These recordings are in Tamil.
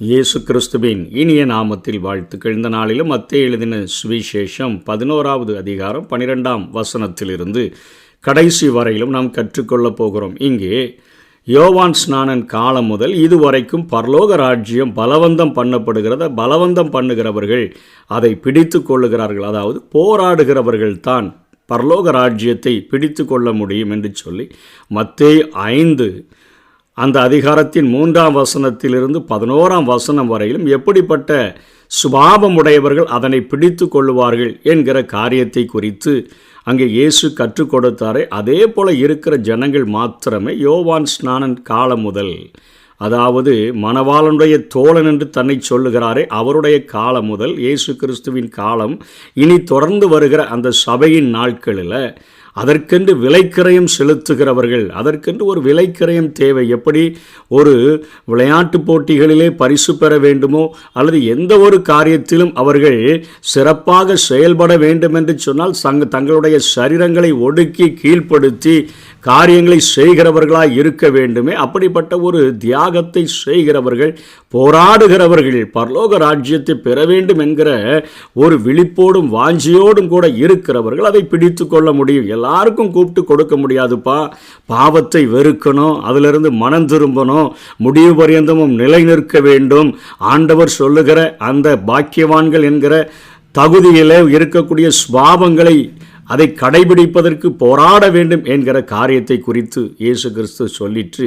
இயேசு கிறிஸ்துவின் இனிய நாமத்தில் வாழ்த்துக்கள். இந்த நாளிலும் மத்தேயு எழுதின சுவிசேஷம் 11வது அதிகாரம் 12ஆம் வசனத்திலிருந்து கடைசி வரையிலும் நாம் கற்றுக்கொள்ளப் போகிறோம். இங்கே யோவான் ஸ்நானன் காலம் முதல் இதுவரைக்கும் பரலோக ராஜ்யம் பலவந்தம் பண்ணுகிறவர்கள் அதை பிடித்து கொள்ளுகிறார்கள். அதாவது போராடுகிறவர்கள் தான் பரலோக ராஜ்யத்தை பிடித்து கொள்ள முடியும் என்று சொல்லி மத்தேயு 5 அந்த அதிகாரத்தின் 3ஆம் வசனத்திலிருந்து 11ஆம் வசனம் வரையிலும் எப்படிப்பட்ட சுபாவமுடையவர்கள் அதனை பிடித்து கொள்ளுவார்கள் என்கிற காரியத்தை குறித்து அங்கே இயேசு கற்றுக் கொடுத்தாரே, அதே போல இருக்கிற ஜனங்கள் மாத்திரமே யோவான் ஸ்நானன் காலம் முதல், அதாவது மணவாளனுடைய தோழன் என்று தன்னை சொல்லுகிறாரே அவருடைய காலம் முதல் இயேசு கிறிஸ்துவின் காலம் இனி தொடர்ந்து வருகிற அந்த சபையின் நாட்களில் அதற்கென்று விலைக்கிரயம் செலுத்துகிறவர்கள், அதற்கென்று ஒரு விலைக்கிரயம் தேவை. எப்படி ஒரு விளையாட்டு போட்டிகளிலே பரிசு பெற வேண்டுமோ அல்லது எந்த ஒரு காரியத்திலும் அவர்கள் சிறப்பாக செயல்பட வேண்டும் என்று சொன்னால் தங்களுடைய சரீரங்களை ஒடுக்கி கீழ்ப்படுத்தி காரியங்களை செய்கிறவர்களாய் இருக்க வேண்டுமே. அப்படிப்பட்ட ஒரு தியாகத்தை செய்கிறவர்கள், போராடுகிறவர்கள், பரலோக ராஜ்யத்தை பெற வேண்டும் என்கிற ஒரு விழிப்போடும் வாஞ்சியோடும் கூட இருக்கிறவர்கள் அதை பிடித்து கொள்ள முடியும். எல்லாருக்கும் கூப்பிட்டு கொடுக்க முடியாதுப்பா. பாவத்தை வெறுக்கணும், அதிலிருந்து மனம் திரும்பணும், முடிவு பரியந்தமும் நிலை நிற்க வேண்டும், ஆண்டவர் சொல்லுகிற அந்த பாக்கியவான்கள் என்கிற தகுதியிலே இருக்கக்கூடிய சுபாவங்களை அதை கடைபிடிப்பதற்கு போராட வேண்டும் என்கிற காரியத்தை குறித்து இயேசு கிறிஸ்து சொல்லிற்று.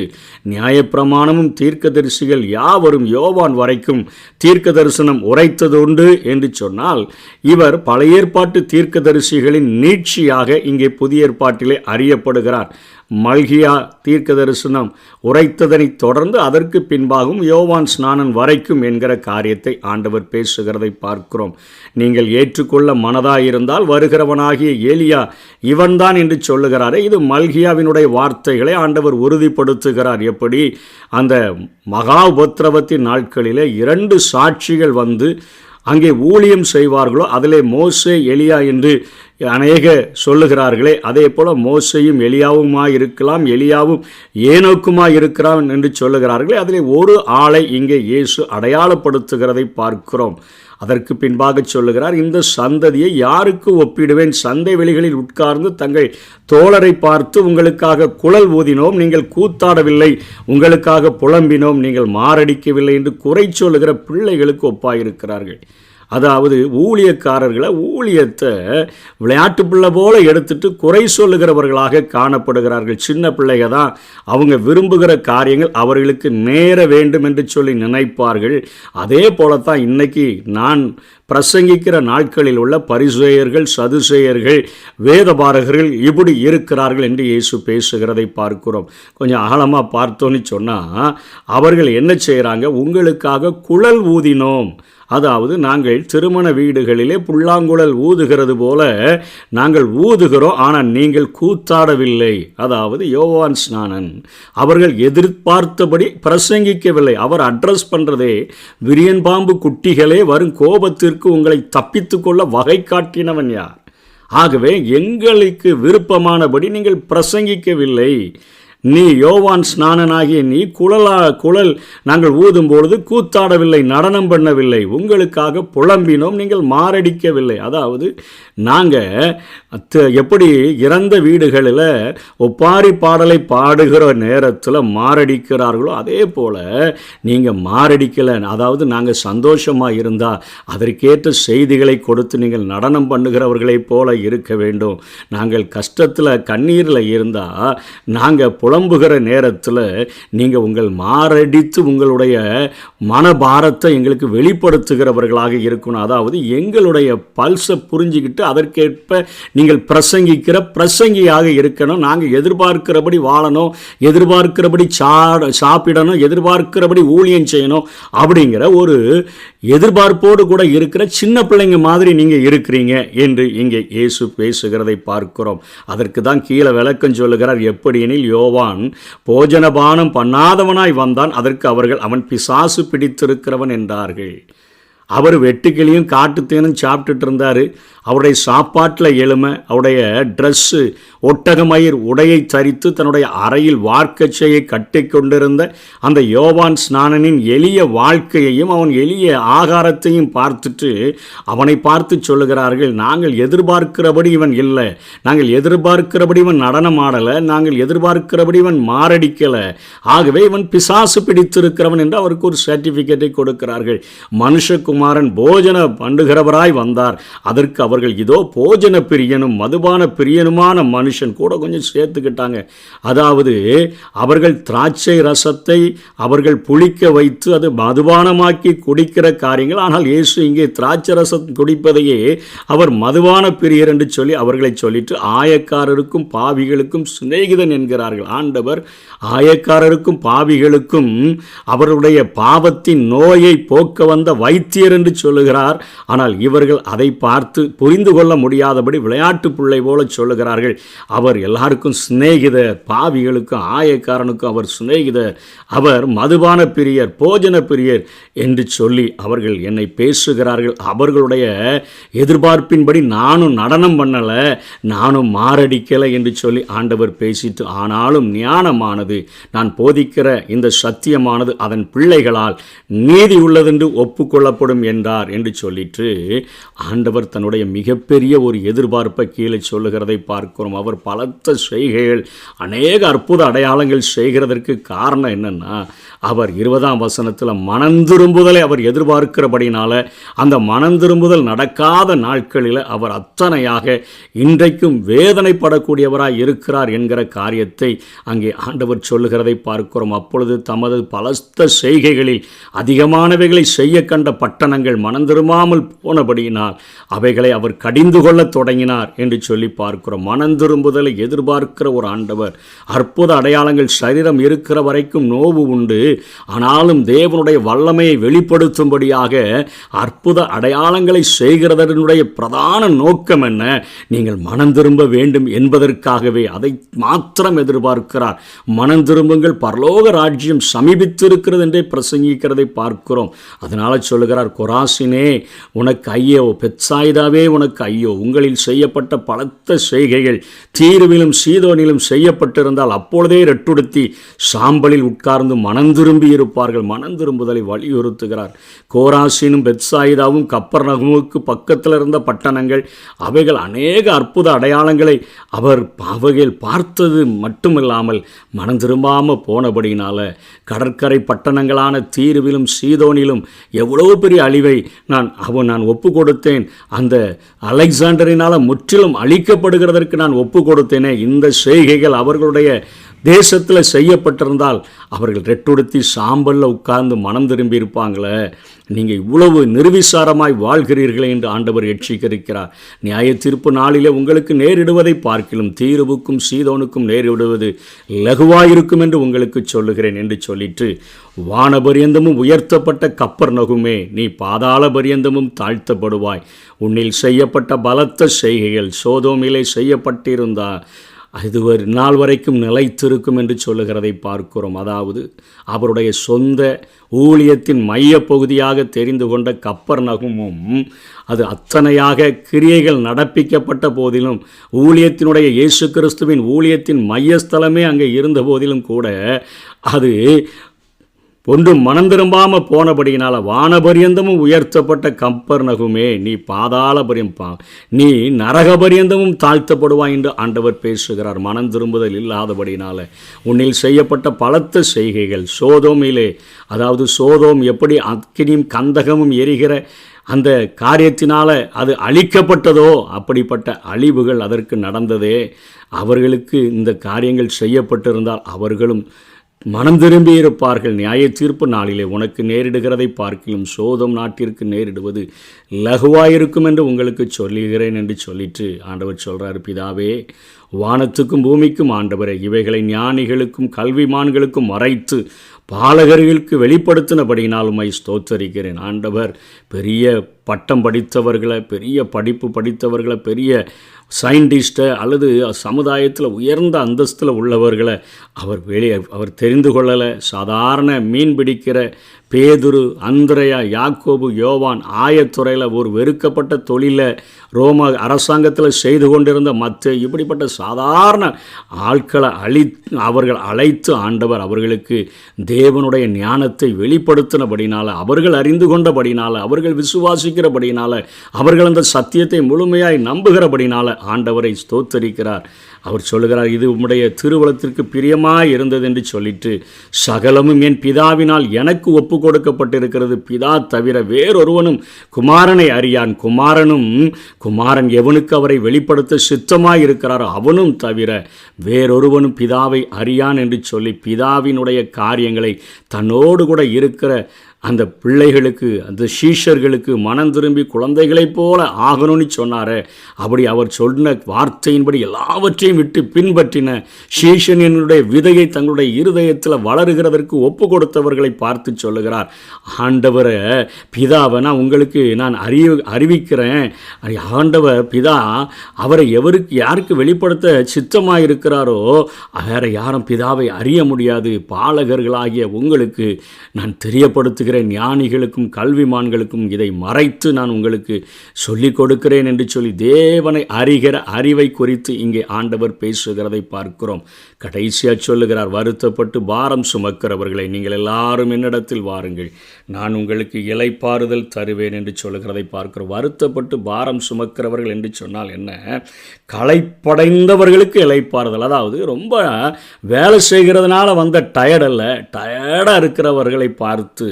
நியாயப்பிரமாணமும் தீர்க்கதரிசிகள் யாவரும் யோவான் வரைக்கும் தீர்க்க தரிசனம் உரைத்தது உண்டு என்று சொன்னால், இவர் பழைய ஏற்பாட்டு தீர்க்கதரிசிகளின் நீட்சியாக இங்கே புதிய ஏற்பாட்டிலே அறியப்படுகிறார். மல்கியா தீர்க்க தரிசனம் உரைத்ததனை தொடர்ந்து அதற்கு பின்பாகவும் யோவான் ஸ்நானன் வரைக்கும் என்கிற காரியத்தை ஆண்டவர் பேசுகிறதை பார்க்கிறோம். நீங்கள் ஏற்றுக்கொள்ள மனதாயிருந்தால் வருகிறவனாகிய ஏலியா இவன்தான் என்று சொல்லுகிறாரே, இது மல்கியாவினுடைய வார்த்தைகளை ஆண்டவர் உறுதிப்படுத்துகிறார். எப்படி அந்த மகா உபத்திரவத்தின் நாட்களிலே 2 சாட்சிகள் வந்து அங்கே ஊழியம் செய்வார்களோ அதிலே மோசே எலியா என்று அநேக சொல்லுகிறார்களே, அதே போல மோசையும் எலியாவுமாய் இருக்கலாம், எலியாவும் ஏனோக்குமாய் இருக்கிறான் என்று சொல்லுகிறார்களே, அதிலே ஒரு ஆளை இங்கே இயேசு அடையாளப்படுத்துகிறதை பார்க்கிறோம். அதற்கு பின்பாக சொல்லுகிறார், இந்த சந்ததியை யாருக்கு ஒப்பிடுவேன்? சந்தை வெளிகளில் உட்கார்ந்து தங்கள் தோழரை பார்த்து உங்களுக்காக குழல் ஊதினோம், நீங்கள் கூத்தாடவில்லை, உங்களுக்காக புலம்பினோம், நீங்கள் மாரடிக்கவில்லை என்று குறை சொல்லுகிற பிள்ளைகளுக்கு ஒப்பாயிருக்கிறார்கள். அதாவது ஊழியக்காரர்களை ஊழியத்தை விளையாட்டு பிள்ளை போல எடுத்துட்டு குறை சொல்லுகிறவர்களாக காணப்படுகிறார்கள். சின்ன பிள்ளைங்க தான், அவங்க விரும்புகிற காரியங்கள் அவர்களுக்கு நேர வேண்டும் என்று சொல்லி நினைப்பார்கள். அதே போலத்தான் இன்னைக்கு நான் பிரசங்கிக்கிற நாட்களில் உள்ள பரிசேயர்கள், சதுசேயர்கள், வேதபாரகர்கள் இப்படி இருக்கிறார்கள் என்று இயேசு பேசுகிறதை பார்க்கிறோம். கொஞ்சம் ஆழமாக பார்த்தோன்னு சொன்னால் அவர்கள் என்ன செய்கிறாங்க? உங்களுக்காக குழல் ஊதினோம், அதாவது நாங்கள் திருமண வீடுகளிலே புல்லாங்குழல் ஊதுகிறது போல நாங்கள் ஊதுகிறோம், ஆனால் நீங்கள் கூத்தாடவில்லை. அதாவது யோவான் ஸ்நானன் அவர்கள் எதிர்பார்த்தபடி பிரசங்கிக்கவில்லை. அவர் அட்ரஸ் பண்ணுறதே, விரியன் பாம்பு குட்டிகளே, வரும் கோபத்திற்கு உங்களை தப்பித்து கொள்ள வகை காட்டினவன் யார்? ஆகவே எங்களுக்கு விருப்பமானபடி நீங்கள் பிரசங்கிக்கவில்லை. நீ யோவான் ஸ்நானனாகிய நீ குழல் நாங்கள் ஊதும் பொழுது கூத்தாடவில்லை, நடனம் பண்ணவில்லை, உங்களுக்காக புலம்பினோம், நீங்கள் மாரடிக்கவில்லை. அதாவது நாங்கள் எப்படி இறந்த வீடுகளில் ஒப்பாரி பாடலை பாடுகிற நேரத்தில் மாரடிக்கிறார்களோ அதே போல் நீங்கள் மாரடிக்கலை. அதாவது நாங்கள் சந்தோஷமாக இருந்தால் அதற்கேற்ற செய்திகளை கொடுத்து நீங்கள் நடனம் பண்ணுகிறவர்களைப் போல இருக்க வேண்டும். நாங்கள் கஷ்டத்தில் கண்ணீரில் இருந்தால் நாங்கள் புலம்புகிற நேரத்தில் நீங்கள் உங்கள் மாரடித்து உங்களுடைய மனபாரத்தை எங்களுக்கு வெளிப்படுத்துகிறவர்களாக இருக்கணும். அதாவது எங்களுடைய பல்ஸை புரிஞ்சுக்கிட்டு அதற்கேற்ப நீங்கள் பிரசங்கிக்கிற பிரசங்கியாக இருக்கணும். நாங்கள் எதிர்பார்க்கிறபடி வாழணும், எதிர்பார்க்கிறபடி சாப்பிடணும், எதிர்பார்க்கிறபடி ஊழியம் செய்யணும் அப்படிங்கிற ஒரு எதிர்பார்ப்போடு கூட இருக்கிற சின்ன பிள்ளைங்க மாதிரி நீங்கள் இருக்கிறீங்க என்று இங்கே இயேசு பேசுகிறதை பார்க்கிறோம். அதற்கு தான் கீழே விளக்கம் சொல்லுகிறார். எப்படியெனில் யோவான் போஜனபானம் பண்ணாதவனாய் வந்தான், அதற்கு அவர்கள் அவன் பிசாசு பிடித்திருக்கிறவன் என்றார்கள். அவர் வெட்டுக்கிளியும் காட்டுத்தேனும் சாப்பிட்டுட்டு இருந்தார். அவருடைய சாப்பாட்டில் எளிமை, அவருடைய ட்ரெஸ்ஸு ஒட்டகமயிர் உடையை தரித்து தன்னுடைய அறையில் வார்க்கச்சையை கட்டி கொண்டிருந்த அந்த யோவான் ஸ்நானனின் எளிய வாழ்க்கையையும் அவன் எளிய ஆகாரத்தையும் பார்த்துட்டு அவனை பார்த்து சொல்லுகிறார்கள், நாங்கள் எதிர்பார்க்கிறபடி இவன் இல்லை, நாங்கள் எதிர்பார்க்கிறபடி இவன் நடனம் ஆடலை, நாங்கள் எதிர்பார்க்கிறபடி இவன் மாரடிக்கலை, ஆகவே இவன் பிசாசு பிடித்திருக்கிறவன் என்று அவருக்கு ஒரு சர்டிஃபிகேட்டை கொடுக்கிறார்கள். மனுஷகுமாரன் போஜன பண்ணுகிறவராய் வந்தார், அதற்கு அவர்கள் இதோ போஜன பிரியனும் மதுபான பிரியனுமான மனுஷன் கூட கொஞ்சம் சேர்த்துக்கிட்டாங்க. அதாவது அவர்கள் திராட்சை ரசத்தை அவர்கள் புளிக்க வைத்து அது மதுபானமாக்கி குடிக்கிற காரியங்கள். ஆனால் இயேசு இங்கே திராட்சை ரசம் குடிப்பதையே அவர் மதுபான பிரியர் என்று சொல்லி அவர்களை சொல்லிட்டு ஆயக்காரருக்கும் பாவிகளுக்கும் சிநேகிதன் என்கிறார்கள். ஆண்டவர் ஆயக்காரருக்கும் பாவிகளுக்கும் அவருடைய பாவத்தின் நோயை போக்க வந்த வைத்தியர் என்று சொல்லுகிறார். ஆனால் இவர்கள் அதை பார்த்து புரிந்து கொள்ள முடியாதபடி விளையாட்டு பிள்ளை போல சொல்லுகிறார்கள். அவர் எல்லாருக்கும் சிநேகிதர், பாவிகளுக்கும் ஆயக்காரனுக்கும் அவர் சிநேகிதர், அவர் மதுபான பிரியர், போஜன பிரியர் என்று சொல்லி அவர்கள் என்னை பேசுகிறார்கள். அவர்களுடைய எதிர்பார்ப்பின்படி நானும் நடனம் பண்ணலை, நானும் மாரடிக்கலை என்று சொல்லி ஆண்டவர் பேசிட்டு, ஆனாலும் ஞானமானது, நான் போதிக்கிற இந்த சத்தியமானது அதன் பிள்ளைகளால் நீதி உள்ளதென்று ஒப்புக்கொள்ளப்படும் என்றார் என்று சொல்லிட்டு ஆண்டவர் தன்னுடைய மிகப்பெரிய ஒரு எதிர்பார்ப்பை கீழே சொல்லுகிறதை பார்க்கிறோம். அவர் பலத்த செய்கைகள், அநேக அற்புத அடையாளங்கள் செய்கிறதற்கு காரணம் என்னன்னா, அவர் 20ஆம் வசனத்தில் மனந்திரும்புதலை அவர் எதிர்பார்க்கிறபடினால அந்த மனந்திரும்புதல் நடக்காத நாட்களில் அவர் அத்தனையாக இன்றைக்கும் வேதனைப்படக்கூடியவராய் இருக்கிறார் என்கிற காரியத்தை அங்கே ஆண்டவர் சொல்லுகிறதை பார்க்கிறோம். அப்பொழுது தமது பலஸ்த செய்கைகளில் அதிகமானவைகளை செய்ய கண்ட பட்டணங்கள் மனந்திரும்பாமல் போனபடியினால் அவைகளை அவர் கடிந்து கொள்ள தொடங்கினார் என்று சொல்லி பார்க்கிறோம். மனந்திரும்புதலை எதிர்பார்க்கிற ஒரு ஆண்டவர், அற்புத அடையாளங்கள் சரீரம் இருக்கிற வரைக்கும் நோவு உண்டு, ஆனாலும் தேவனுடைய வல்லமையை வெளிப்படுத்தும்படியாக அற்புத அடையாளங்களை செய்கிறதனுடைய பிரதான நோக்கம் என்ன? நீங்கள் மனம் திரும்ப வேண்டும் என்பதற்காகவே அதை மாத்திரம் எதிர்பார்க்கிறார். மனம் திரும்புங்கள், பரலோக ராஜ்யம் சமீபித்திருக்கிறது என்றே பிரசங்கிக்கிறதை பார்க்கிறோம். அதனால சொல்லுகிறார், கொராசினே உனக்கு ஐயோ, பெத்சாயிதாவே உனக்கு ஐயோ, உங்களில் செய்யப்பட்ட பலத்த செய்கைகள் தீருவிலும் சீதோனிலும் செய்யப்பட்டிருந்தால் அப்பொழுதே ரெட்டுடுத்தி சாம்பலில் உட்கார்ந்து மனம் திரும்பி இருப்பார்கள். மனம் திரும்புதலை வலியுறுத்துகிறார். கோராசினும் பெத்சாயிதாவும் கப்பர்நகூமுக்கு பக்கத்தில் இருந்த பட்டணங்கள், அவைகள் அநேக அற்புத அடையாளங்களை அவைகள் பார்த்தது மட்டுமில்லாமல் மனம் திரும்பாமல் போனபடினால கடற்கரை பட்டணங்களான தீருவிலும் சீதோனிலும் எவ்வளோ பெரிய அழிவை நான் ஒப்பு கொடுத்தேன். அந்த அலெக்சாண்டரினால் முற்றிலும் அழிக்கப்படுகிறதற்கு நான் ஒப்பு கொடுத்தேனே. இந்த செய்கைகள் அவர்களுடைய தேசத்தில் செய்யப்பட்டிருந்தால் அவர்கள் ரெட்டுடுத்தி சாம்பலில் உட்கார்ந்து மனம் திரும்பி இருப்பாங்களே. நீங்கள் இவ்வளவு நிர்விசாரமாய் வாழ்கிறீர்களே என்று ஆண்டவர் எச்சரிக்கிறார். நியாய தீர்ப்பு நாளிலே உங்களுக்கு நேரிடுவதை பார்க்கிலும் தீருவுக்கும் சீதோனுக்கும் நேரிடுவது லகுவாயிருக்கும் என்று உங்களுக்கு சொல்லுகிறேன் என்று சொல்லிட்டு, வானபரியந்தமும் உயர்த்தப்பட்ட கப்பர்நகூமே, நீ பாதாள பரியந்தமும் தாழ்த்தப்படுவாய். உன்னில் செய்யப்பட்ட பலத்த செய்கைகள் சோதோமிலே செய்யப்பட்டிருந்தா இது ஒரு நாள் வரைக்கும் நிலைத்திருக்கும் என்று சொல்லுகிறதை பார்க்கிறோம். அதாவது அவருடைய சொந்த ஊழியத்தின் மைய பகுதியாக தெரிந்து கொண்ட கப்பர்நகூமும் அது அத்தனையாக கிரியைகள் நடப்பிக்கப்பட்ட போதிலும், ஊழியத்தினுடைய இயேசு கிறிஸ்துவின் ஊழியத்தின் மையஸ்தலமே அங்கே இருந்த போதிலும் கூட அது ஒன்றும் மனம் திரும்பாமல் போனபடியினால வானபரியந்தமும் உயர்த்தப்பட்ட கப்பர்நகூமே, நீ பாதாள நீ நரகபரியந்தமும் தாழ்த்தப்படுவாய் என்று ஆண்டவர் பேசுகிறார். மனம் திரும்புதல் இல்லாதபடினால உன்னில் செய்யப்பட்ட பலத்த செய்கைகள் சோதோமிலே, அதாவது சோதோம் எப்படி அக்கினியும் கந்தகமும் எரிகிற அந்த காரியத்தினால அது அழிக்கப்பட்டதோ அப்படிப்பட்ட அழிவுகள் அதற்கு நடந்ததே. அவர்களுக்கு இந்த காரியங்கள் செய்யப்பட்டிருந்தால் அவர்களும் மனம் திரும்பி இருப்பார்கள். நியாய தீர்ப்பு நாளிலே உனக்கு நேரிடுகிறதை பார்க்கிலும் சோதம் நாட்டிற்கு நேரிடுவது லகுவாயிருக்கும் என்று உங்களுக்கு சொல்லுகிறேன் என்று சொல்லிட்டு ஆண்டவர் சொல்கிறார், பிதாவே, வானத்துக்கும் பூமிக்கும் ஆண்டவரை இவைகளை ஞானிகளுக்கும் கல்விமான்களுக்கும் மறைத்து பாலகர்களுக்கு வெளிப்படுத்தினபடினால் உம்மை ஸ்தோத்தரிக்கிறேன். ஆண்டவர் பெரிய பட்டம் படித்தவர்களை, பெரிய படிப்பு படித்தவர்களை, பெரிய சயின்டிஸ்ட்டை அல்லது சமுதாயத்தில் உயர்ந்த அந்தஸ்தில் உள்ளவர்களை அவர் தெரிந்து கொள்ளலை. சாதாரண மீன் பிடிக்கிற பேதுரு, அந்திரேயா, யாக்கோபு, யோவான் ஆயத்துறையில் ஒரு வெறுக்கப்பட்ட தொழிலை ரோம அரசாங்கத்தில் செய்து கொண்டிருந்த மத்தேயு, இப்படிப்பட்ட சாதாரண ஆட்களை அவர்கள் அழைத்து ஆண்டவர் அவர்களுக்கு தேவனுடைய ஞானத்தை வெளிப்படுத்தினபடினால, அவர்கள் அறிந்து கொண்டபடினால, அவர்கள் விசுவாசிக்கிறபடினால, அவர்கள் அந்த சத்தியத்தை முழுமையாய் நம்புகிறபடினால ஆண்டவரை ஸ்தோத்தரிக்கிறார். அவர் சொல்லுகிறார், இது உம்முடைய திருவுளத்திற்கு பிரியமாய் இருந்தது என்று சொல்லிட்டு, சகலமும் என் பிதாவினால் எனக்கு ஒப்பு கொடுக்கப்பட்டிருக்கிறது, பிதா தவிர வேறொருவனும் குமாரனை அறியான், குமாரன் எவனுக்கு அவரை வெளிப்படுத்த சித்தமாய் இருக்கிறாரோ அவனும் தவிர வேறொருவனும் பிதாவை அறியான் என்று சொல்லி, பிதாவினுடைய காரியங்களை தன்னோடு கூட இருக்கிற அந்த பிள்ளைகளுக்கு, அந்த சீஷர்களுக்கு மனம் திரும்பி குழந்தைகளைப் போல ஆகணும்னு சொன்னார். அப்படி அவர் சொன்ன வார்த்தையின்படி எல்லாவற்றையும் விட்டு பின்பற்றின சீஷன் என்னுடைய விதையை தங்களுடைய இருதயத்தில் வளருகிறதற்கு ஒப்பு கொடுத்தவர்களை பார்த்து சொல்லுகிறார், ஆண்டவரை பிதாவை நான் உங்களுக்கு நான் அறிவிக்கிறேன். ஆண்டவர் பிதா அவரை யாருக்கு வெளிப்படுத்த சித்தமாக இருக்கிறாரோ வேறு யாரும் பிதாவை அறிய முடியாது. பாலகர்களாகிய உங்களுக்கு நான் தெரியப்படுத்துகிறேன், ஞானிகளுக்கும் கல்விமான்களுக்கும் இதை மறைத்து நான் உங்களுக்கு சொல்லிக் கொடுக்கிறேன் என்று சொல்லி தேவனை அறிகிற அறிவை குறித்து இங்கே ஆண்டவர் பேசுகிறதை பார்க்கிறோம். கடைசியாக சொல்லுகிறார், வருத்தப்பட்டு பாரம் சுமக்கிறவர்களை நீங்கள் எல்லாரும் என்னிடத்தில் வாருங்கள், நான் உங்களுக்கு இளைப்பாறுதல் தருவேன் என்று சொல்லுகிறதை பார்க்கிறோம். வருத்தப்பட்டு பாரம் சுமக்கிறவர்கள் என்று சொன்னால் என்ன? களைப்படைந்தவர்களுக்கு இளைப்பாறுதல். அதாவது ரொம்ப வேலை செய்கிறதுனால வந்த டயர்டல்ல, டயர்டாக இருக்கிறவர்களை பார்த்து,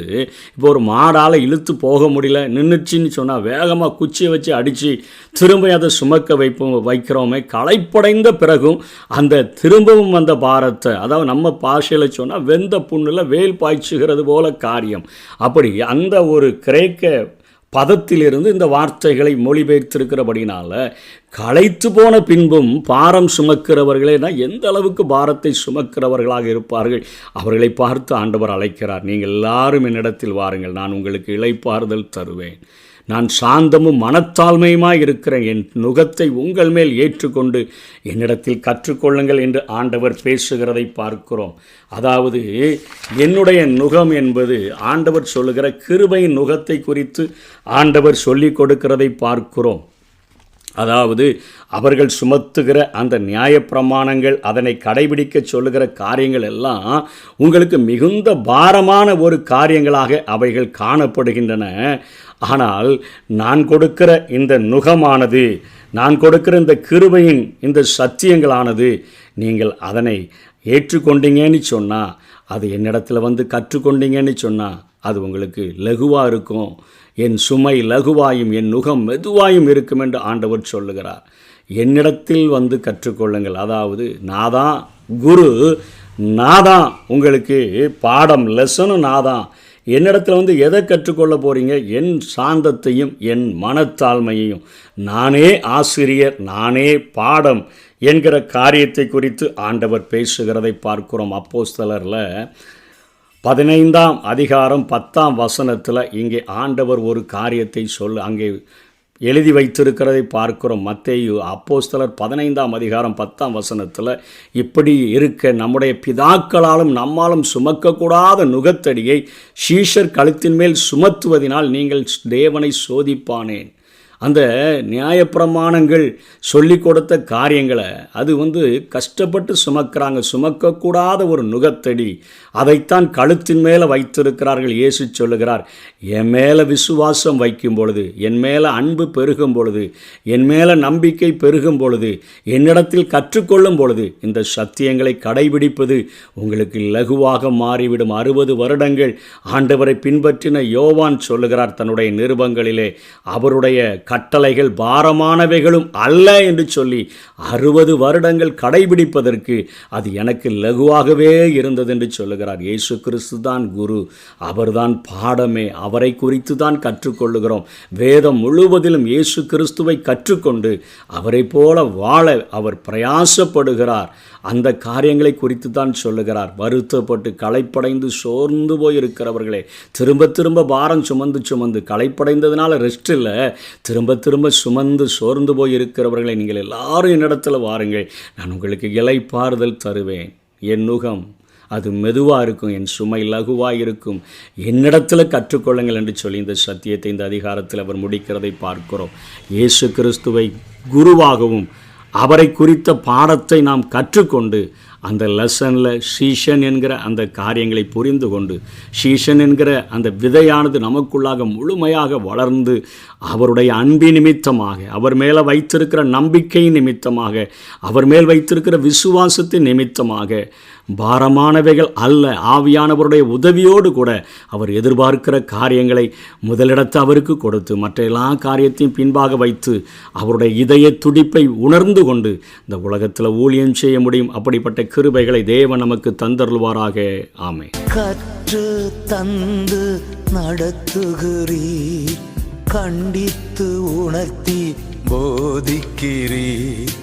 இப்போ ஒரு மாடால் இழுத்து போக முடியல, நின்றுச்சின்னு சொன்னால் வேகமாக குச்சியை வச்சு அடித்து திரும்ப அதை சுமக்க வைக்கிறோமே, களைப்படைந்த பிறகும் அந்த திரும்பவும் அந்த பாரத்தை, அதாவது நம்ம பாஷையில் சொன்னால் வெந்த புண்ணில் வேல் பாய்ச்சுகிறது போல காரியம். அப்படி அந்த ஒரு கிரேக்க பதத்திலிருந்து இந்த வார்த்தைகளை மொழிபெயர்த்திருக்கிறபடினால, களைத்து போன பின்பும் பாரம் சுமக்கிறவர்களேனா எந்த அளவுக்கு பாரத்தை சுமக்கிறவர்களாக இருப்பார்கள். அவர்களை பார்த்து ஆண்டவர் அழைக்கிறார், நீங்கள் எல்லாரும் என்னிடத்தில் வாருங்கள், நான் உங்களுக்கு இளைப்பாறுதல் தருவேன். நான் சாந்தமும் மனத்தாழ்மையுமாய் இருக்கிறேன், என் நுகத்தை உங்கள் மேல் ஏற்றுக்கொண்டு என்னிடத்தில் கற்றுக்கொள்ளுங்கள் என்று ஆண்டவர் பேசுகிறதை பார்க்கிறோம். அதாவது என்னுடைய நுகம் என்பது ஆண்டவர் சொல்லுகிற கிருபையின் நுகத்தை குறித்து ஆண்டவர் சொல்லிக் கொடுக்கிறதை பார்க்கிறோம். அதாவது அவர்கள் சுமத்துகிற அந்த நியாயப்பிரமாணங்கள், அதனை கடைபிடிக்க சொல்லுகிற காரியங்கள் எல்லாம் உங்களுக்கு மிகுந்த பாரமான ஒரு காரியங்களாக அவைகள் காணப்படுகின்றன. ஆனால் நான் கொடுக்கிற இந்த நுகமானது, நான் கொடுக்கிற இந்த கிருபையின் இந்த சத்தியங்களானது, நீங்கள் அதனை ஏற்றுக்கொண்டீங்கன்னு சொன்னால், அது என்னிடத்தில் வந்து கற்றுக்கொண்டீங்கன்னு சொன்னால் அது உங்களுக்கு லகுவாக இருக்கும். என் சுமை லகுவாயும் என் நுகம் மெதுவாயும் இருக்கும் என்று ஆண்டவர் சொல்லுகிறார். என்னிடத்தில் வந்து கற்றுக்கொள்ளுங்கள். அதாவது நாதான் குரு, நாதான் உங்களுக்கு பாடம், லெசனும் நாதான். என்னிடத்தில் வந்து எதை கற்றுக்கொள்ள போகிறீங்க? என் சாந்தத்தையும் என் மனத்தாழ்மையையும். நானே ஆசிரியர், நானே பாடம் என்கிற காரியத்தை குறித்து ஆண்டவர் பேசுகிறதை பார்க்கிறோம். அப்போஸ்தலரில் 15ஆம் அதிகாரம் 10ஆம் வசனத்தில் இங்கே ஆண்டவர் ஒரு காரியத்தை அங்கே எழுதி வைத்திருக்கிறதை பார்க்கிறோம். மத்தேயு அப்போஸ்தலர் 15ஆம் அதிகாரம் 10ஆம் வசனத்தில், இப்படி இருக்க நம்முடைய பிதாக்களாலும் நம்மாலும் சுமக்கக்கூடாத நுகத்தடியை சீஷர் கழுத்தின் மேல் சுமத்துவதினால் நீங்கள் தேவனை சோதிப்பானேன். அந்த நியாயப்பிரமாணங்கள் சொல்லி கொடுத்த காரியங்களை அது வந்து கஷ்டப்பட்டு சுமக்கிறாங்க. சுமக்கக்கூடாத ஒரு நுகத்தடி, அதைத்தான் கழுத்தின் மேலே வைத்திருக்கிறார்கள். இயேசு சொல்லுகிறார், என் மேலே விசுவாசம் வைக்கும் பொழுது, என் மேலே அன்பு பெருகும் பொழுது, என் மேலே நம்பிக்கை பெருகும் பொழுது, என்னிடத்தில் கற்றுக்கொள்ளும் பொழுது இந்த சத்தியங்களை கடைபிடிப்பது உங்களுக்கு லகுவாக மாறிவிடும். 60 வருடங்கள் ஆண்டவரை பின்பற்றின யோவான் சொல்லுகிறார் தன்னுடைய நிருபங்களிலே, அவருடைய கட்டளைகள் பாரமானவைகளும் அல்ல என்று சொல்லி 60 வருடங்கள் கடைபிடிப்பதற்கு அது எனக்கு லகுவாகவே இருந்தது என்று சொல்லுகிறார். இயேசு கிறிஸ்து தான் குரு, அவர்தான் பாடமே, அவரை குறித்து தான் கற்றுக்கொள்ளுகிறோம். வேதம் முழுவதிலும் இயேசு கிறிஸ்துவை கற்றுக்கொண்டு அவரை போல வாழ அவர் பிரயாசப்படுகிறார். அந்த காரியங்களை குறித்து தான் சொல்லுகிறார். வருத்தப்பட்டு களைப்படைந்து சோர்ந்து போயிருக்கிறவர்களே, திரும்ப திரும்ப பாரம் சுமந்து களைப்படைந்ததுனால ரெஸ்ட் இல்லை, திரும்ப சுமந்து சோர்ந்து போயிருக்கிறவர்களை நீங்கள் எல்லாரும் என்னிடத்தில் வாருங்கள், நான் உங்களுக்கு இளைப்பாறுதல் தருவேன். என் நுகம், அது மெதுவாக இருக்கும், என் சுமை லகுவாக இருக்கும், என்னிடத்தில் கற்றுக்கொள்ளுங்கள் என்று சொல்லி இந்த சத்தியத்தை இந்த அதிகாரத்தில் அவர் முடிக்கிறதை பார்க்கிறோம். இயேசு கிறிஸ்துவை குருவாகவும் அவரை குறித்த பாடத்தை நாம் கற்றுக்கொண்டு அந்த லெசனில் சீஷன் என்கிற அந்த காரியங்களை புரிந்து கொண்டு சீஷன் என்கிற அந்த விதையானது நமக்குள்ளாக முழுமையாக வளர்ந்து அவருடைய அன்பின் நிமித்தமாக, அவர் மேலே வைத்திருக்கிற நம்பிக்கை நிமித்தமாக, அவர் மேல் வைத்திருக்கிற விசுவாசத்தின் நிமித்தமாக பாரமானவைகள் அல்ல, ஆவியானவருடைய உதவியோடு கூட அவர் எதிர்பார்க்கிற காரியங்களை முதலிடத்தை அவருக்கு கொடுத்து மற்ற எல்லா காரியத்தையும் பின்பாக வைத்து அவருடைய இதய துடிப்பை உணர்ந்து கொண்டு இந்த உலகத்தில் ஊழியம் செய்ய முடியும். அப்படிப்பட்ட கிருபைகளை தேவன் நமக்கு தந்தருள்வாராக. ஆமென். கற்று தந்து நடத்துகிறீர், கண்டித்து உணர்த்தி போதிக்கிறீர்.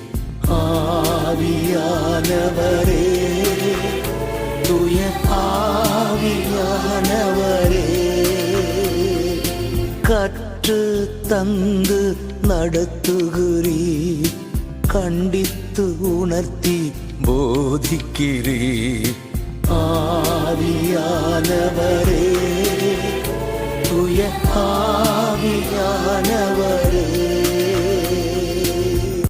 ஆவியானவரே, தூய ஆவியானவரே, கற்று தந்து நடத்துகிறீர், கண்டித்து உணர்த்தி போதிக்கிறீர். ஆவியானவரே, தூய ஆவியானவரே,